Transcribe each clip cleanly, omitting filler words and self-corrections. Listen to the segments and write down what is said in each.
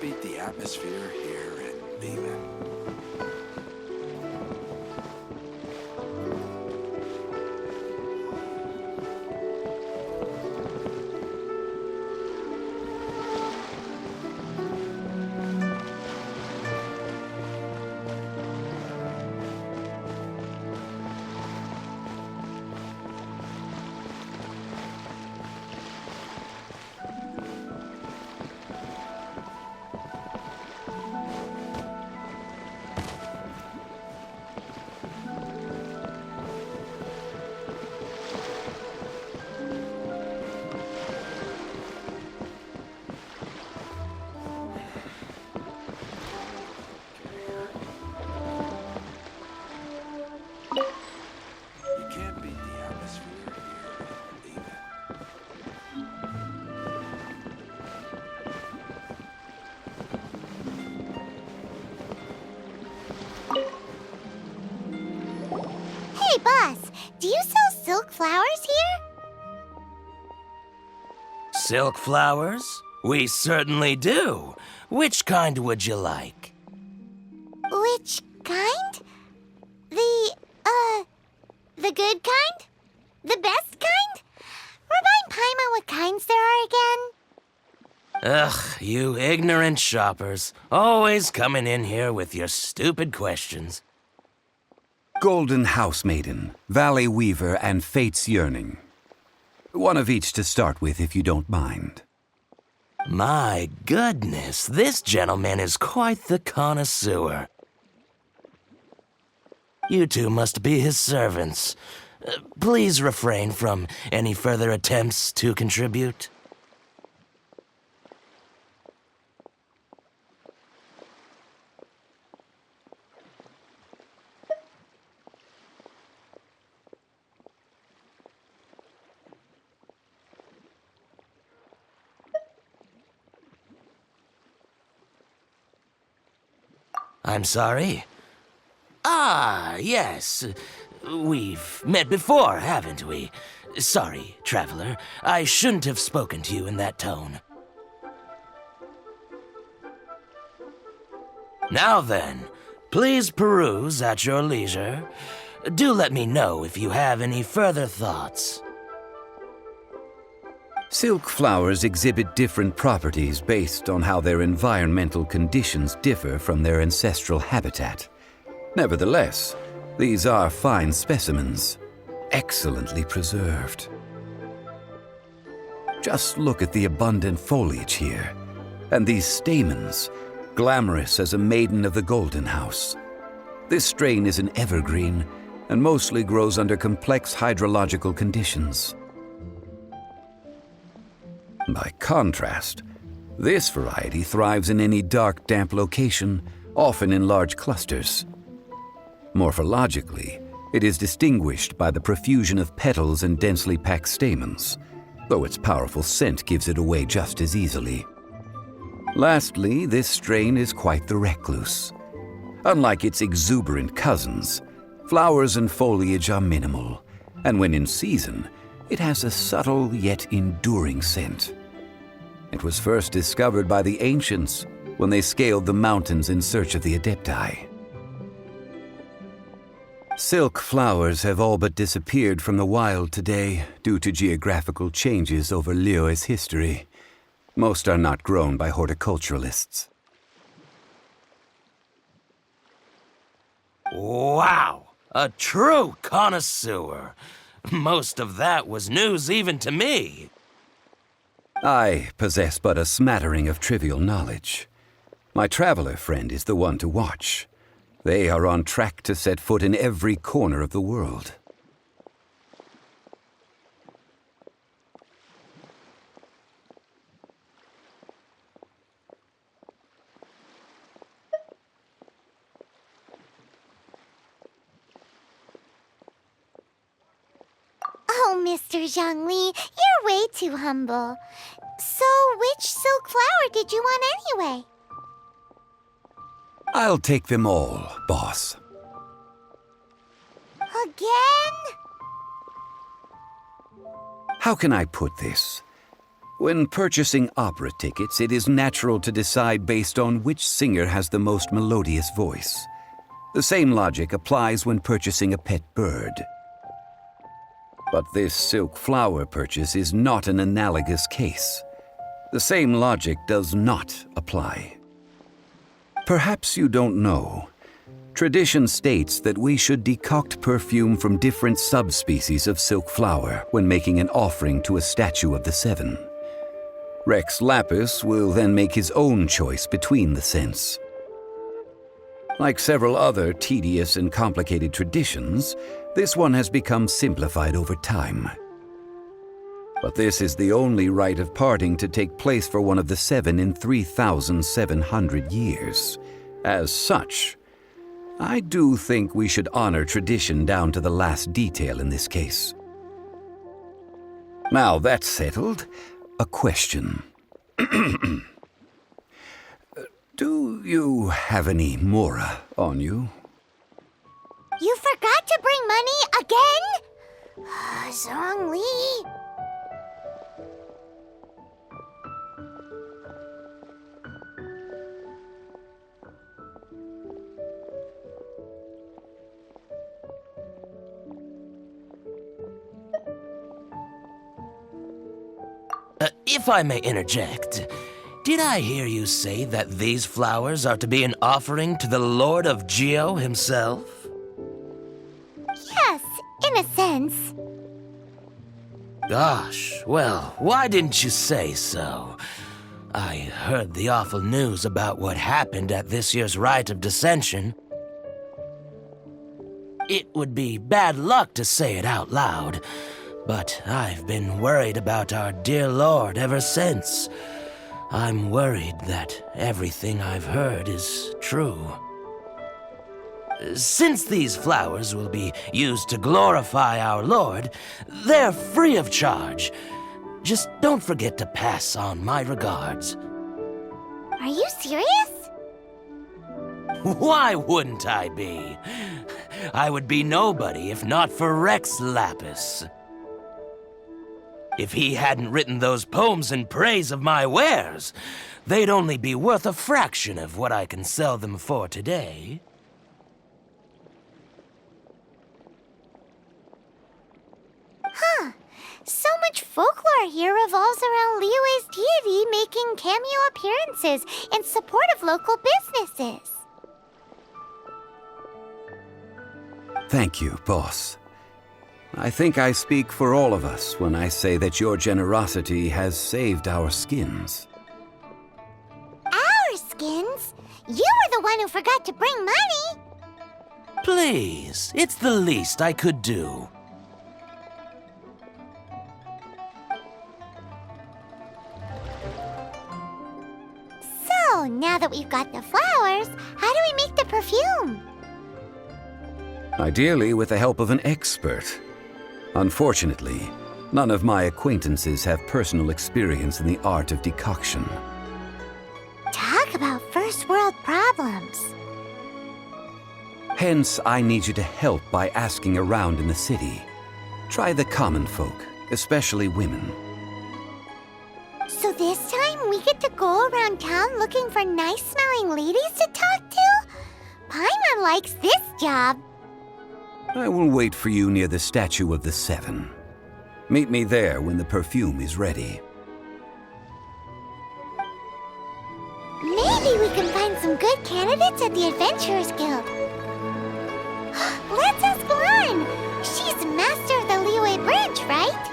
beat the atmosphere here in Leland. Hey, boss, do you sell silk flowers here? Silk flowers? We certainly do. Which kind would you like? Which kind? The good kind? The best kind? Remind Paimon what kinds there are again? Ugh, you ignorant shoppers. Always coming in here with your stupid questions. Golden House Maiden, Valley Weaver, and Fate's Yearning. One of each to start with, if you don't mind. My goodness, this gentleman is quite the connoisseur. You two must be his servants. Please refrain from any further attempts to contribute. I'm sorry? Ah, yes. We've met before, haven't we? Sorry, traveler. I shouldn't have spoken to you in that tone. Now then, please peruse at your leisure. Do let me know if you have any further thoughts. Silk flowers exhibit different properties based on how their environmental conditions differ from their ancestral habitat. Nevertheless, these are fine specimens, excellently preserved. Just look at the abundant foliage here, and these stamens, glamorous as a maiden of the Golden House. This strain is an evergreen, and mostly grows under complex hydrological conditions. By contrast, this variety thrives in any dark, damp location, often in large clusters. Morphologically, it is distinguished by the profusion of petals and densely packed stamens, though its powerful scent gives it away just as easily. Lastly, this strain is quite the recluse. Unlike its exuberant cousins, flowers and foliage are minimal, and when in season, it has a subtle yet enduring scent. It was first discovered by the ancients when they scaled the mountains in search of the Adepti. Silk flowers have all but disappeared from the wild today due to geographical changes over Liyue's history. Most are not grown by horticulturalists. Wow! A true connoisseur! Most of that was news even to me. I possess but a smattering of trivial knowledge. My traveler friend is the one to watch. They are on track to set foot in every corner of the world. Oh, Mr. Zhongli, you're way too humble. So, which silk flower did you want anyway? I'll take them all, boss. Again? How can I put this? When purchasing opera tickets, it is natural to decide based on which singer has the most melodious voice. The same logic applies when purchasing a pet bird. But this silk flower purchase is not an analogous case. The same logic does not apply. Perhaps you don't know. Tradition states that we should decoct perfume from different subspecies of silk flower when making an offering to a statue of the seven. Rex Lapis will then make his own choice between the scents. Like several other tedious and complicated traditions, this one has become simplified over time. But this is the only rite of parting to take place for one of the seven in 3,700 years. As such, I do think we should honor tradition down to the last detail in this case. Now that's settled, a question. Do you have any Mora on you? You forgot to bring money again? Zhongli. If I may interject, did I hear you say that these flowers are to be an offering to the Lord of Geo himself? Yes, in a sense. Gosh, well, why didn't you say so? I heard the awful news about what happened at this year's Rite of Dissension. It would be bad luck to say it out loud, but I've been worried about our dear Lord ever since. I'm worried that everything I've heard is true. Since these flowers will be used to glorify our Lord, they're free of charge. Just don't forget to pass on my regards. Are you serious? Why wouldn't I be? I would be nobody if not for Rex Lapis. If he hadn't written those poems in praise of my wares, they'd only be worth a fraction of what I can sell them for today. So much folklore here revolves around Liyue's deity making cameo appearances in support of local businesses. Thank you, boss. I think I speak for all of us when I say that your generosity has saved our skins. Our skins? You were the one who forgot to bring money. Please, it's the least I could do. So, now that we've got the flowers, how do we make the perfume? Ideally with the help of an expert. Unfortunately, none of my acquaintances have personal experience in the art of decoction. Talk about first world problems. Hence, I need you to help by asking around in the city. Try the common folk, especially women. So this time we get to go around town looking for nice-smelling ladies to talk to? Paimon likes this job. I will wait for you near the statue of the Seven. Meet me there when the perfume is ready. Maybe we can find some good candidates at the Adventurers Guild. Let's ask Lauren. She's master of the Liyue Bridge, right?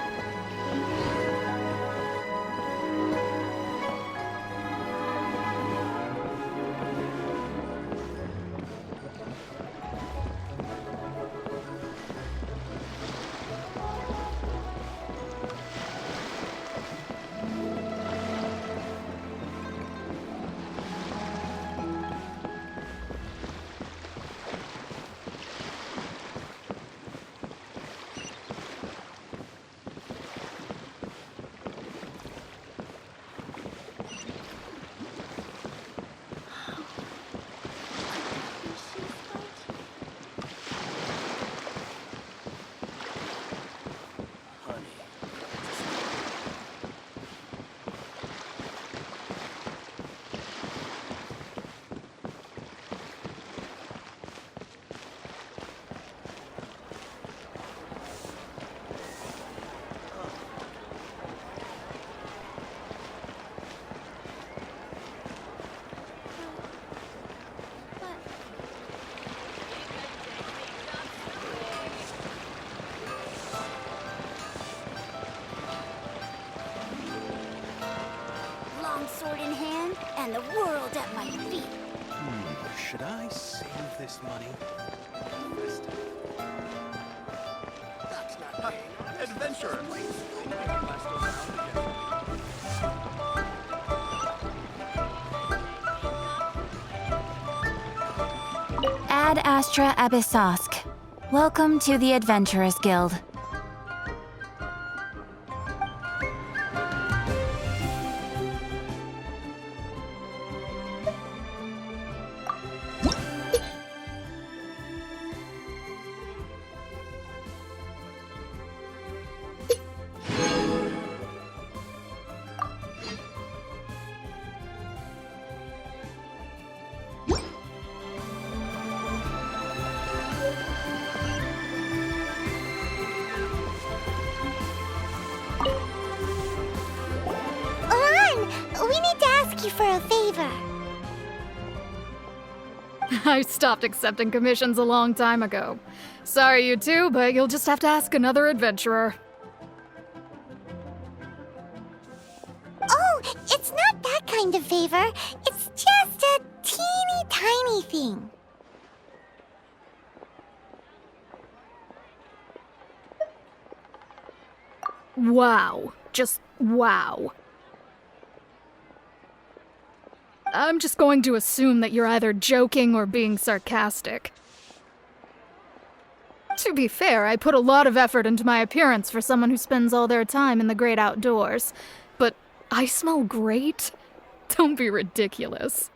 in the world at my feet. Should I save this money? That's not paying. Adventurers. Ad Astra Abyssosk. Welcome to the Adventurers Guild. We need to ask you for a favor. I stopped accepting commissions a long time ago. Sorry, you two, but you'll just have to ask another adventurer. Oh, it's not that kind of favor. It's just a teeny tiny thing. Wow. Just wow. I'm just going to assume that you're either joking or being sarcastic. To be fair, I put a lot of effort into my appearance for someone who spends all their time in the great outdoors. But I smell great? Don't be ridiculous.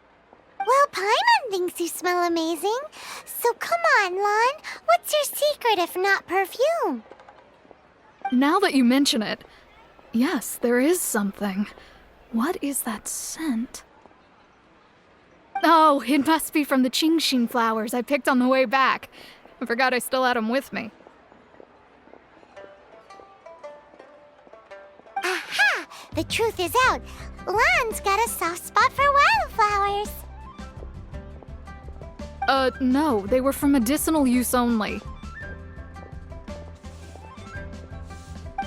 Well, Paimon thinks you smell amazing. So come on, Lon. What's your secret if not perfume? Now that you mention it, yes, there is something. What is that scent? Oh, it must be from the Genshin flowers I picked on the way back. I forgot I still had them with me. Aha! The truth is out. Lon's got a soft spot for wildflowers. No, they were for medicinal use only.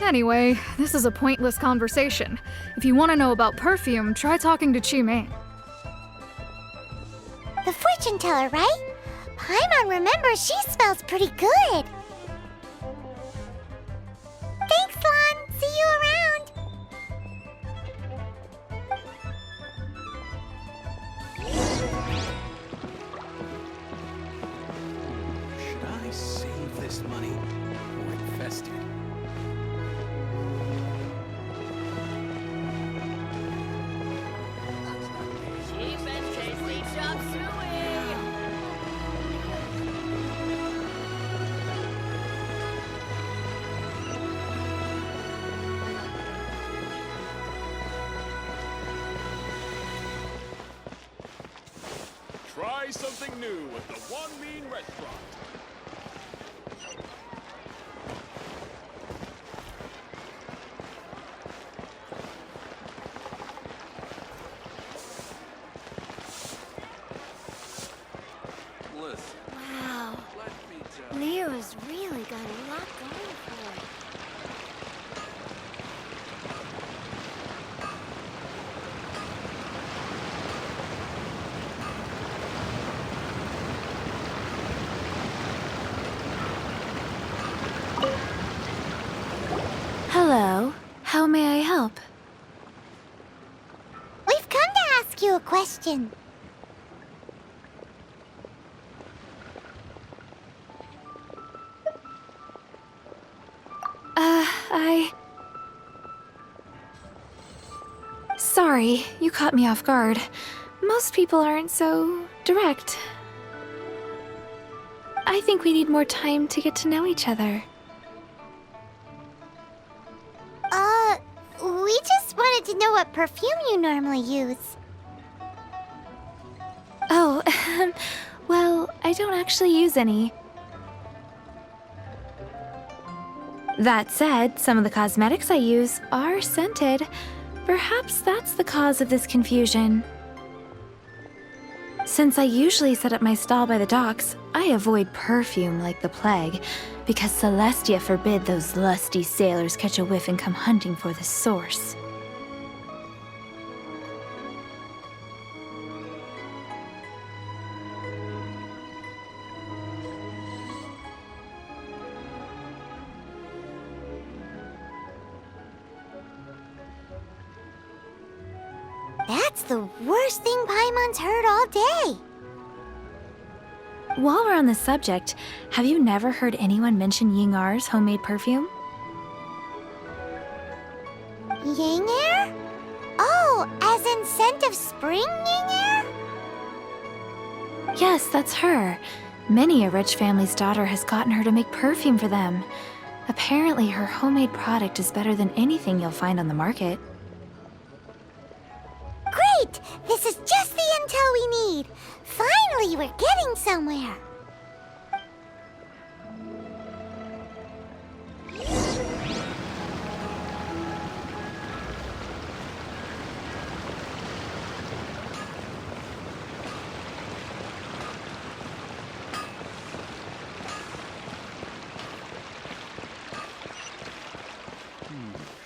Anyway, this is a pointless conversation. If you want to know about perfume, try talking to Chi-Mei. The fortune teller, right? Paimon remembers she smells pretty good. Thanks, Lon. See you around. Should I save this money or invest it? Try something new at the One Mean Restaurant. Listen, Wow. let me tell Leo's really got a lot going for it. Hello. How may I help? We've come to ask you a question. Sorry, you caught me off guard. Most people aren't so direct. I think we need more time to get to know each other. We just wanted to know what perfume you normally use. Oh, well, I don't actually use any. That said, some of the cosmetics I use are scented. Perhaps that's the cause of this confusion. Since I usually set up my stall by the docks, I avoid perfume like the plague, because Celestia forbid those lusty sailors catch a whiff and come hunting for the source. That's the worst thing Paimon's heard all day. While we're on the subject, have you never heard anyone mention Yingar's homemade perfume? Yingar? Oh, as in scent of spring, Yingar? Yes, that's her. Many a rich family's daughter has gotten her to make perfume for them. Apparently, her homemade product is better than anything you'll find on the market. Great! This is just the intel we need. Finally, we're getting somewhere.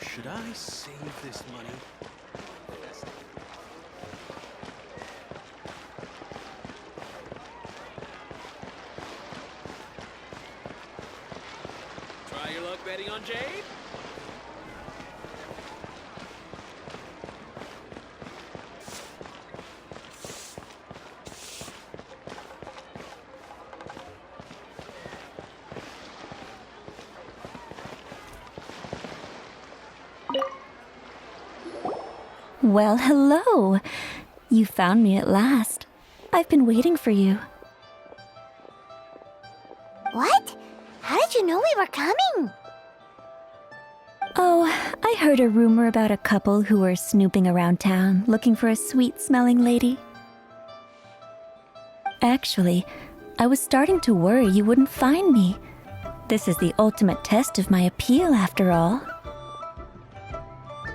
Should I save this money? Try your luck betting on Jade? Well, hello. You found me at last. I've been waiting for you. What? How did you know we were coming? Oh, I heard a rumor about a couple who were snooping around town looking for a sweet-smelling lady. Actually, I was starting to worry you wouldn't find me. This is the ultimate test of my appeal, after all.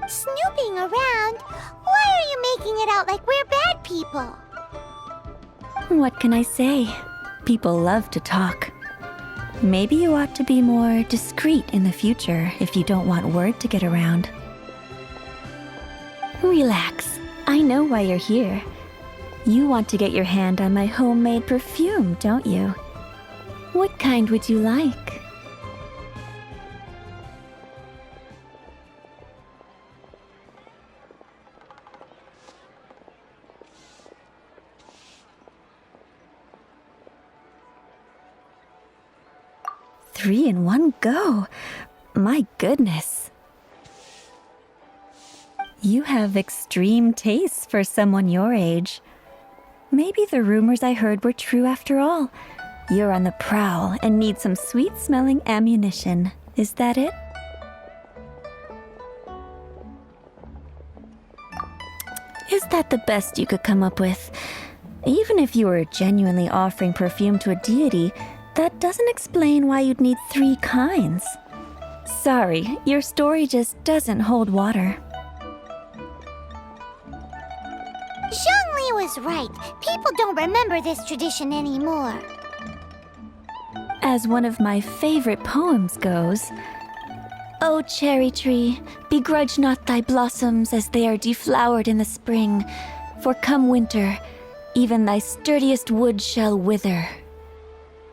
Snooping around? Why are you making it out like we're bad people? What can I say? People love to talk. Maybe you ought to be more discreet in the future if you don't want word to get around. Relax. I know why you're here. You want to get your hand on my homemade perfume, don't you? What kind would you like? Three in one go. My goodness. You have extreme tastes for someone your age. Maybe the rumors I heard were true after all. You're on the prowl and need some sweet-smelling ammunition. Is that it? Is that the best you could come up with? Even if you were genuinely offering perfume to a deity, that doesn't explain why you'd need 3 kinds. Sorry, your story just doesn't hold water. Zhongli was right. People don't remember this tradition anymore. As one of my favorite poems goes, "O cherry tree, begrudge not thy blossoms as they are deflowered in the spring, for come winter, even thy sturdiest wood shall wither."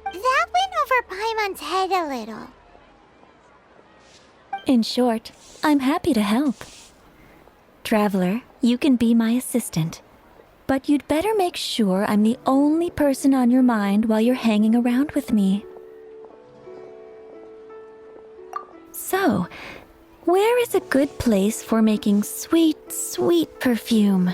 That went over Paimon's head a little. In short, I'm happy to help. Traveler, you can be my assistant. But you'd better make sure I'm the only person on your mind while you're hanging around with me. So, where is a good place for making sweet, sweet perfume?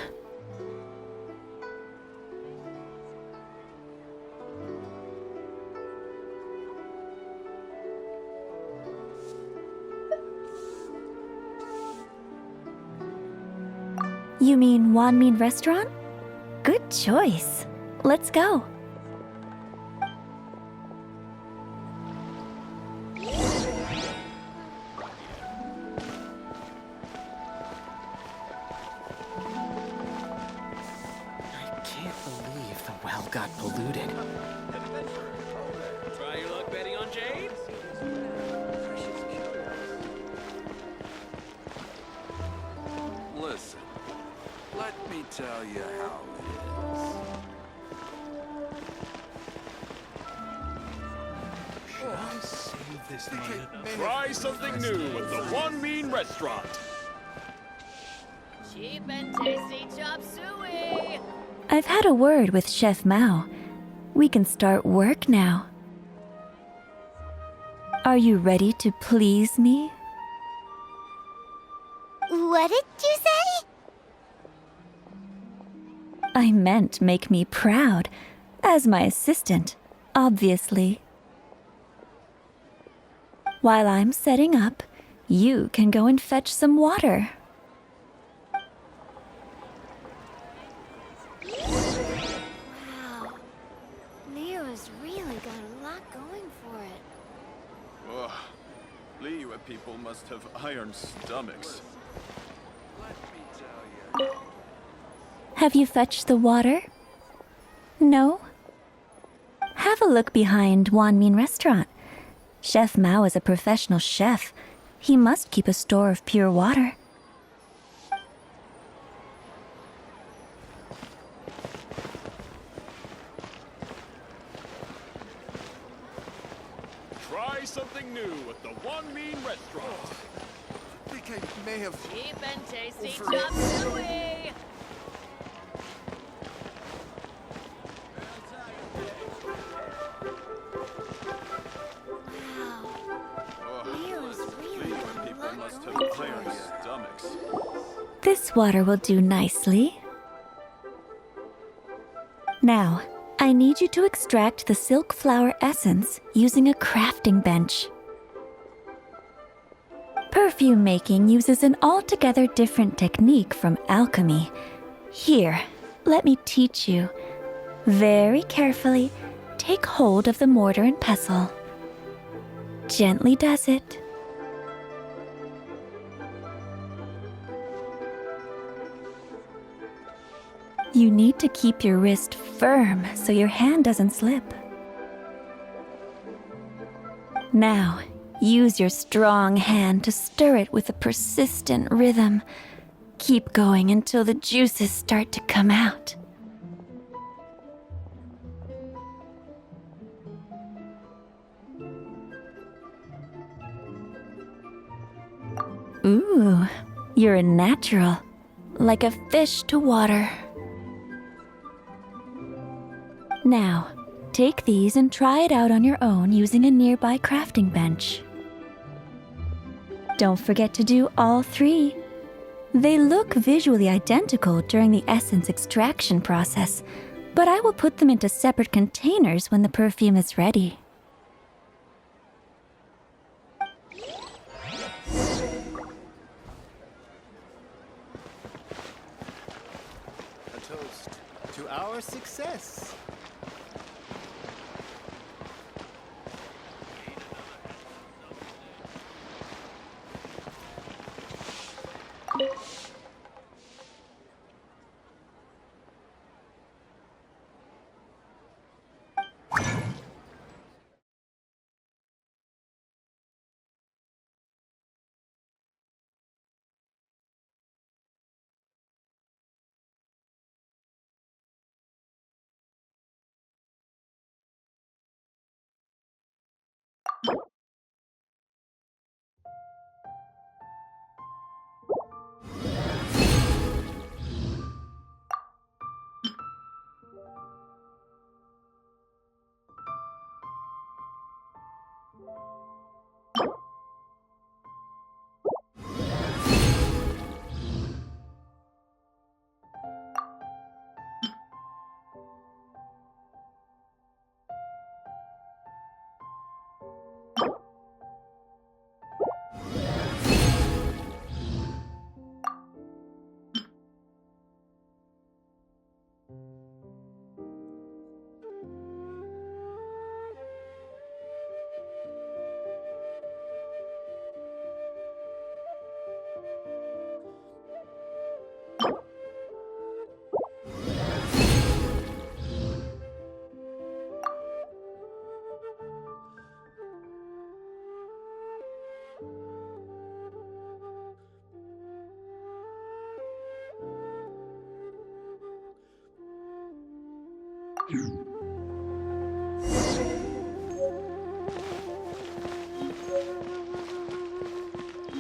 You mean Wanmin Restaurant? Good choice. Let's go. I can't believe the well got polluted. Try your luck betting on Jade? Listen, let me tell you how it is. Should I save this money? Try something new at the One Mean Restaurant. Cheap and tasty chop suey! I've had a word with Chef Mao. We can start work now. Are you ready to please me? What did you say? I meant make me proud. As my assistant, obviously. While I'm setting up, you can go and fetch some water. Wow. Leo's really got a lot going for it. Ugh. Liyue people must have iron stomachs. Let me tell you. Have you fetched the water? No? Have a look behind Wanmin Restaurant. Chef Mao is a professional chef. He must keep a store of pure water. Try something new at the One Mean Restaurant. I think I may have. Cheap and tasty Over. chop suey! Wow. Leo's really Liyue got a people lot must going have for iron it. stomachs. This water will do nicely. Now, I need you to extract the silk flower essence using a crafting bench. Perfume making uses an altogether different technique from alchemy. Here, let me teach you. Very carefully, take hold of the mortar and pestle. Gently does it. You need to keep your wrist firm so your hand doesn't slip. Now, use your strong hand to stir it with a persistent rhythm. Keep going until the juices start to come out. Ooh, you're a natural, like a fish to water. Now, take these and try it out on your own using a nearby crafting bench. Don't forget to do all three. They look visually identical during the essence extraction process, but I will put them into separate containers when the perfume is ready. A toast to our success.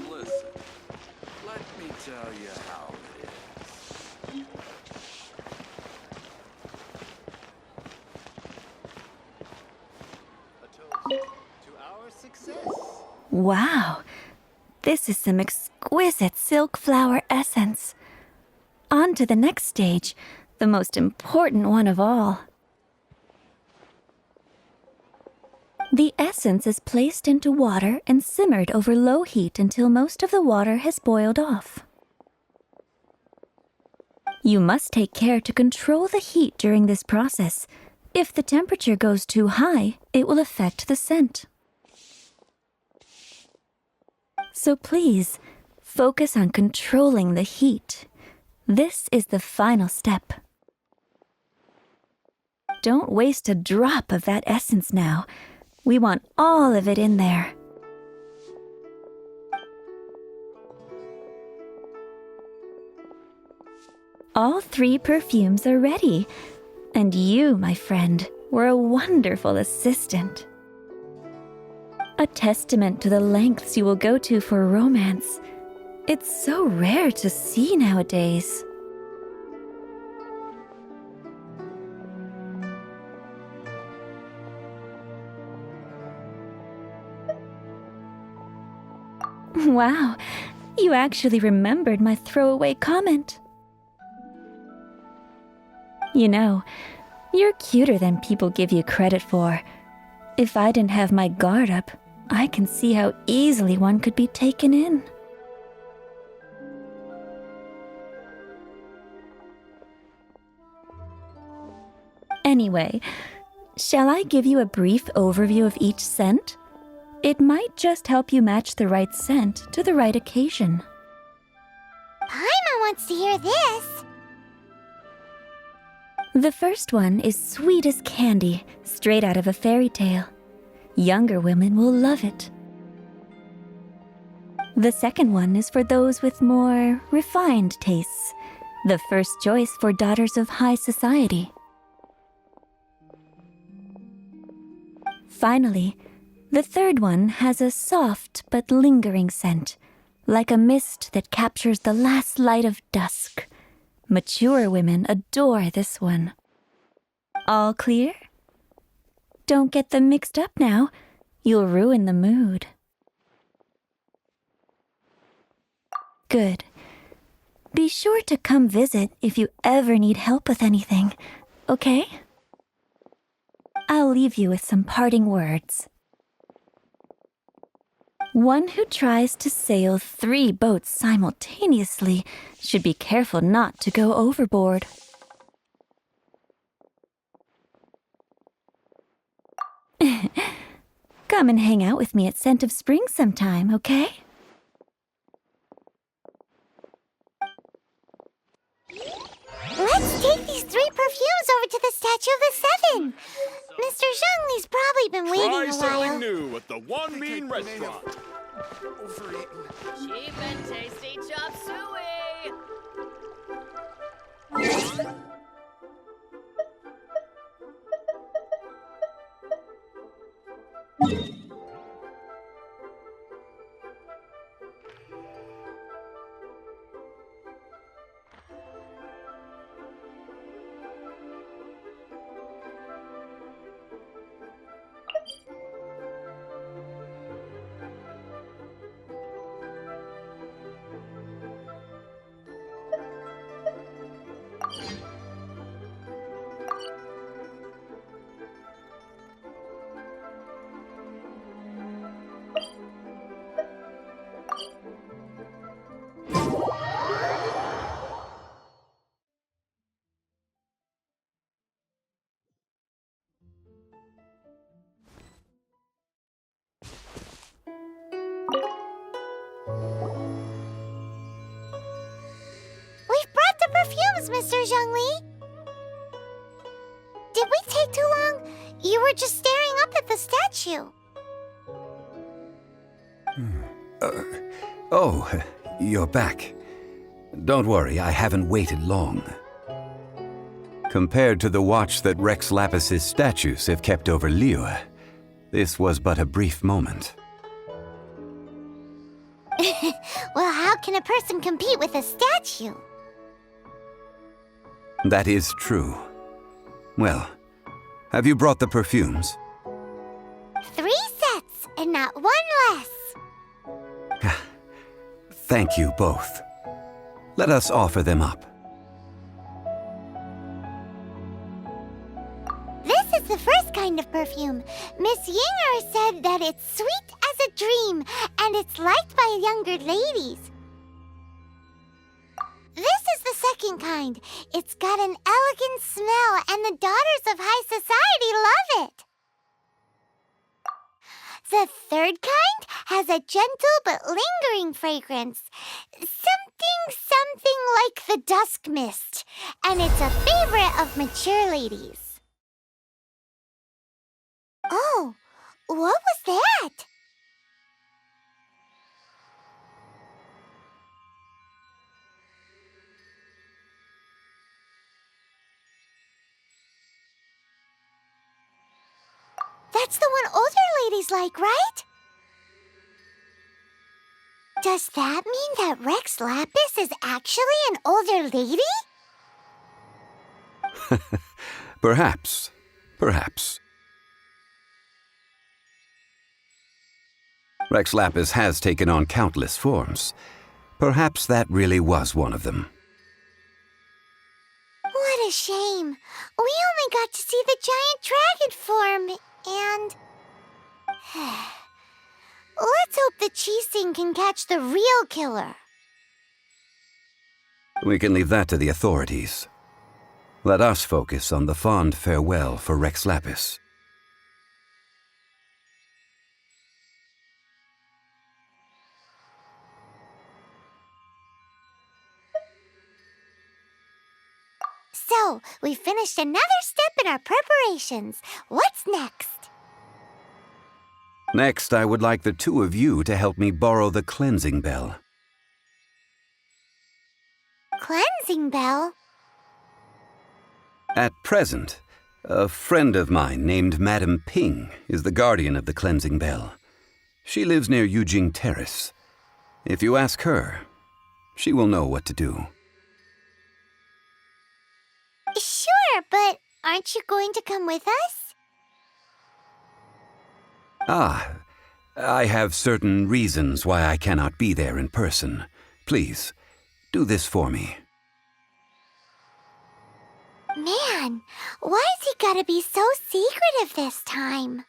Listen, let me tell you how it is. Wow, this is some exquisite silk flower essence. On to the next stage, the most important one of all. The essence is placed into water and simmered over low heat until most of the water has boiled off. You must take care to control the heat during this process. If the temperature goes too high, it will affect the scent. So please, focus on controlling the heat. This is the final step. Don't waste a drop of that essence now. We want all of it in there. All 3 perfumes are ready. And you, my friend, were a wonderful assistant. A testament to the lengths you will go to for romance. It's so rare to see nowadays. Wow, you actually remembered my throwaway comment. You know, you're cuter than people give you credit for. If I didn't have my guard up, I can see how easily one could be taken in. Anyway, shall I give you a brief overview of each scent? It might just help you match the right scent to the right occasion. Paimon wants to hear this. The first one is sweet as candy, straight out of a fairy tale. Younger women will love it. The second one is for those with more refined tastes, the first choice for daughters of high society. Finally, the third one has a soft but lingering scent, like a mist that captures the last light of dusk. Mature women adore this one. All clear? Don't get them mixed up now. You'll ruin the mood. Good. Be sure to come visit if you ever need help with anything, okay? I'll leave you with some parting words. One who tries to sail 3 boats simultaneously should be careful not to go overboard. Come and hang out with me at Scent of Spring sometime, okay? Let's take these 3 perfumes over to the Statue of the Seven. Mr. Zhongli's probably been waiting Try a while. something new at the One Mean Restaurant. Overeaten. Cheap and tasty chop suey. We've brought the perfumes, Mr. Zhongli. Did we take too long? You were just staring up at the statue. Oh, you're back. Don't worry, I haven't waited long. Compared to the watch that Rex Lapis's statues have kept over Liyue, this was but a brief moment. Well, how can a person compete with a statue? That is true. Well, have you brought the perfumes? 3 sets, and not 1 less. Thank you both. Let us offer them up. This is the first kind of perfume. Miss Yinger said that it's sweet as a dream, and it's liked by younger ladies. This is the second kind. It's got an elegant smell, and the daughters of high society love it. The third kind has a gentle but lingering fragrance. Something like the dusk mist, and it's a favorite of mature ladies. Oh, what was that? That's the one older ladies like, right? Does that mean that Rex Lapis is actually an older lady? Perhaps. Perhaps. Rex Lapis has taken on countless forms. Perhaps that really was one of them. What a shame. We only got to see the giant dragon form, and... Let's hope the Chising can catch the real killer. We can leave that to the authorities. Let us focus on the fond farewell for Rex Lapis. So, we finished another step in our preparations. What's next? Next, I would like the two of you to help me borrow the cleansing bell. Cleansing bell? At present, a friend of mine named Madame Ping is the guardian of the cleansing bell. She lives near Yujing Terrace. If you ask her, she will know what to do. Sure, but aren't you going to come with us? Ah, I have certain reasons why I cannot be there in person. Please, do this for me. Man, why's he gotta be so secretive this time?